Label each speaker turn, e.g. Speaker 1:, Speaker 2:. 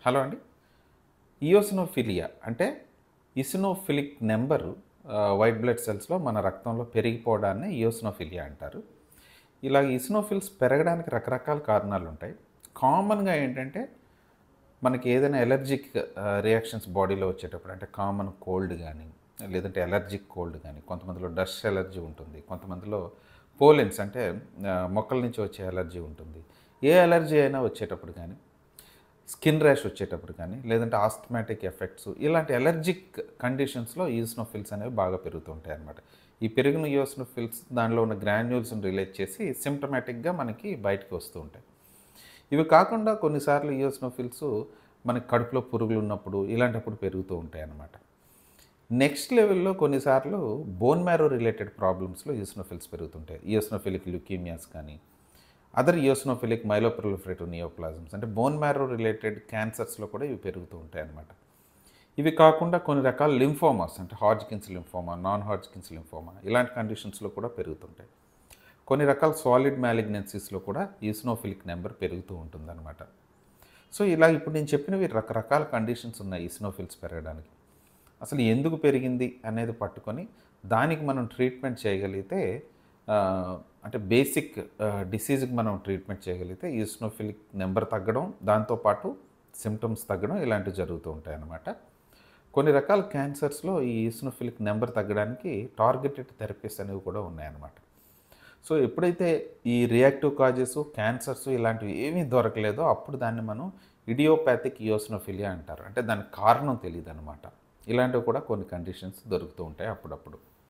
Speaker 1: Hello అండి. ఇయోసినోఫిలియా అంటే eosinophilic number white blood సెల్స్‌లో మన రక్తంలో పెరిగిపోవడాన్ని ఇయోసినోఫిలియా అంటారు. ఇలా ఇసినోఫిల్స్ పెరగడానికి రకరకాల కారణాలుంటాయి. కామన్‌గా ఏంటంటే మనకి ఏదైనా ఎలర్జిక్ రియాక్షన్స్ బాడీలో వచ్చేటప్పుడు అంటే కామన్ కోల్డ్ గానీ, లేదంటే ఎలర్జిక్ కోల్డ్ గానీ, కొంతమందిలో డస్ట్ ఎలర్జీ ఉంటుంది. కొంతమందిలో పోలెన్స్ అంటే మొక్కల నుంచి వచ్చే ఎలర్జీ ఉంటుంది. ఏ ఎలర్జీ అయినా వచ్చేటప్పుడు గానీ స్కిన్ ర్యాష్ వచ్చేటప్పుడు కానీ, లేదంటే ఆస్థమాటిక్ ఎఫెక్ట్స్ ఇలాంటి ఎలర్జిక్ కండిషన్స్‌లో ఈసినోఫిల్స్ అనేవి బాగా పెరుగుతూ ఉంటాయన్నమాట. ఈ పెరిగిన ఈసినోఫిల్స్ దానిలో ఉన్న గ్రాన్యూల్స్‌ని రిలీజ్ చేసి సిమ్ప్టమాటిక్‌గా మనకి బయటికి వస్తూ ఉంటాయి. ఇవి కాకుండా కొన్నిసార్లు ఈసినోఫిల్స్ మనకి కడుపులో పురుగులు ఉన్నప్పుడు ఇలాంటప్పుడు పెరుగుతూ ఉంటాయన్నమాట. నెక్స్ట్ లెవెల్‌లో కొన్నిసార్లు బోన్ మ్యారో రిలేటెడ్ ప్రాబ్లమ్స్‌లో ఈసినోఫిల్స్ పెరుగుతుంటాయి. ఈసినోఫిలిక్ ల్యూకీమియాస్ కానీ అదర్ ఈయోసినోఫిలిక్ మైలోప్రొలిఫరేటివ్ నియోప్లాజమ్స్ అంటే బోన్ మ్యారో రిలేటెడ్ క్యాన్సర్స్‌లో కూడా ఇవి పెరుగుతూ ఉంటాయన్నమాట. ఇవి కాకుండా కొన్ని రకాల లింఫోమాస్ అంటే Hodgkin's lymphoma, non Hodgkin's lymphoma ఇలాంటి కండిషన్స్‌లో కూడా పెరుగుతుంటాయి. కొన్ని రకాల సాలిడ్ మాలిగ్నెన్సీస్‌లో కూడా ఈసినోఫిలిక్ నెంబర్ పెరుగుతూ ఉంటుందన్నమాట. సో, ఇలా ఇప్పుడు నేను చెప్పినవి రకరకాల కండిషన్స్ ఉన్నాయి ఈసినోఫిల్స్ పెరగడానికి. అసలు ఎందుకు పెరిగింది అనేది పట్టుకొని దానికి మనం ట్రీట్మెంట్ చేయగలిగితే అంటే బేసిక్ డిసీజ్‌కి మనం ట్రీట్మెంట్ చేయగలిగితే ఈసినోఫిలిక్ నెంబర్ తగ్గడం, దాంతోపాటు సింప్టమ్స్ తగ్గడం ఇలాంటివి జరుగుతూ ఉంటాయన్నమాట. కొన్ని రకాల క్యాన్సర్స్‌లో ఈ ఈసినోఫిలిక్ నెంబర్ తగ్గడానికి టార్గెటెడ్ థెరపీస్ అనేవి కూడా ఉన్నాయన్నమాట. సో, ఎప్పుడైతే ఈ రియాక్టివ్ కాజెస్, క్యాన్సర్స్ ఇలాంటివి ఏమీ దొరకలేదో అప్పుడు దాన్ని మనం ఇడియోపాథిక్ ఈయోసినోఫిలియా అంటారు. అంటే దానికి కారణం తెలీదనమాట. ఇలాంటివి కూడా కొన్ని కండిషన్స్ దొరుకుతూ ఉంటాయి అప్పుడప్పుడు.